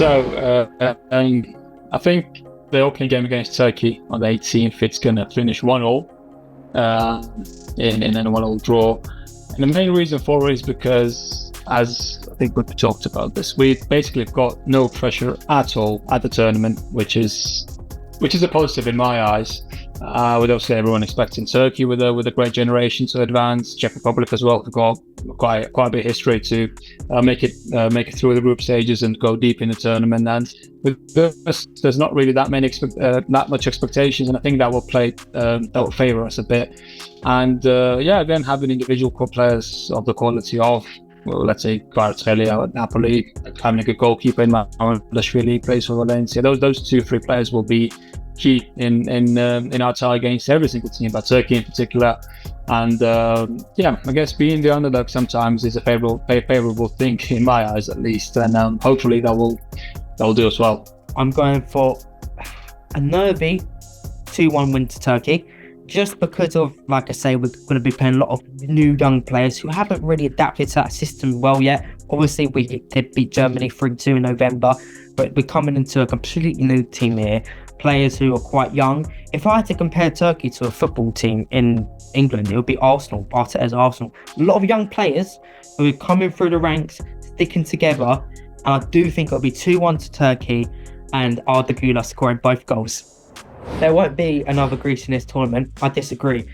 I think the opening game against Turkey on the 18th, it's going to finish 1-1 in a 1-1 draw. And the main reason for it is because, as I think we've talked about this, we basically got no pressure at all at the tournament, which is a positive in my eyes. With obviously everyone expecting Turkey with a great generation to advance, Czech Republic as well, have got quite a bit of history to make it through the group stages and go deep in the tournament. And with this, there's not really that much expectations, and I think that will favour us a bit. And again, having individual core players of the quality of, well, let's say Kvaratskhelia at Napoli, having a good goalkeeper in Mamardashvili, plays for Valencia. Those 2-3 players will be key in our tie against every single team, but Turkey in particular. And I guess being the underdog sometimes is a favourable thing in my eyes, at least. And hopefully that will do as well. I'm going for a nervy 2-1 win to Turkey. Just because of, like I say, we're going to be playing a lot of new young players who haven't really adapted to that system well yet. Obviously, we did beat Germany 3-2 in November, but we're coming into a completely new team here. Players who are quite young. If I had to compare Turkey to a football team in England, it would be Arsenal, Arteta's Arsenal. A lot of young players who are coming through the ranks, sticking together, and I do think it'll be 2-1 to Turkey, and Arda Güler scoring both goals. There won't be another Greece in this tournament. I disagree.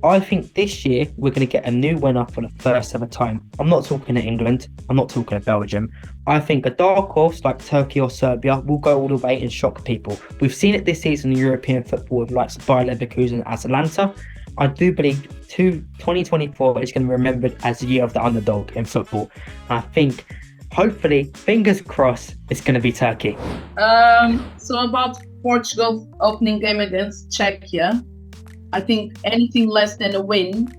I think this year we're going to get a new winner for the first ever time. I'm not talking to England. I'm not talking to Belgium. I think a dark horse like Turkey or Serbia will go all the way and shock people. We've seen it this season in European football with like Bayer Leverkusen and Atalanta. I do believe 2024 is going to be remembered as the year of the underdog in football. I think, hopefully, fingers crossed, it's going to be Turkey. So about Portugal opening game against Czechia, I think anything less than a win,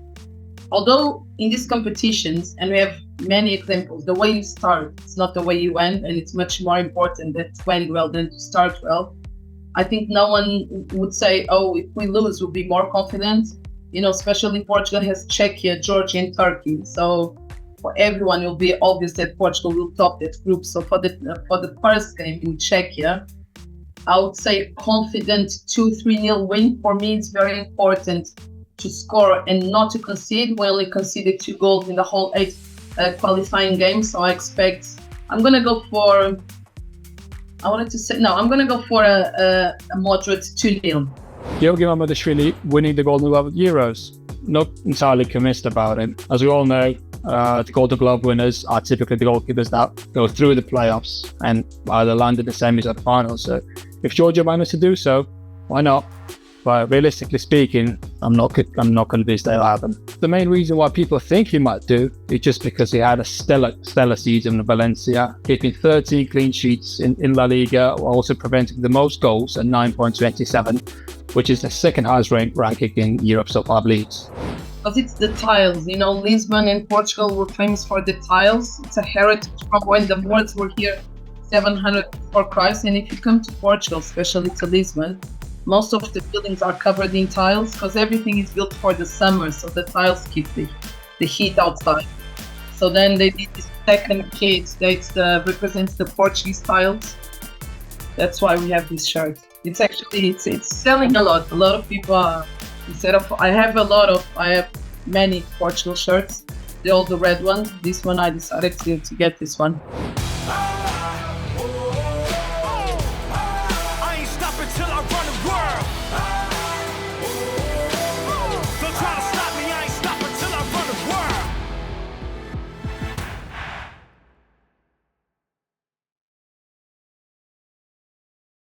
although in these competitions, and we have many examples, the way you start, it's not the way you end, and it's much more important that to end well than to start well. I think no one would say, oh, if we lose, we'll be more confident. Especially Portugal has Czechia, Georgia, and Turkey. So for everyone, it will be obvious that Portugal will top that group. So for the first game in Czechia, I would say confident 2-3-0 win. For me, it's very important to score and not to concede. We only conceded 2 goals in the whole 8 qualifying games. So I'm going to go for a moderate 2-0. Georgi Mamardashvili winning the Golden Glove at Euros. Not entirely convinced about it. As we all know, the Golden Glove winners are typically the goalkeepers that go through the playoffs and either land in the semis or the finals. So if Georgia managed to do so, why not? But realistically speaking, I'm not convinced they'll happen. The main reason why people think he might do is just because he had a stellar season in Valencia, keeping 13 clean sheets in La Liga, while also preventing the most goals at 9.27, which is the second highest ranking in Europe's top 5 leagues. Because it's the tiles, Lisbon and Portugal were famous for the tiles. It's a heritage from when the Moors were here 700 before Christ. And if you come to Portugal, especially to Lisbon, most of the buildings are covered in tiles because everything is built for the summer. So the tiles keep the heat outside. So then they did this second kit that represents the Portuguese tiles. That's why we have this shirt. It's selling a lot. A lot of people are, I have many Portugal shirts. They're all the red ones. This one I decided to get this one.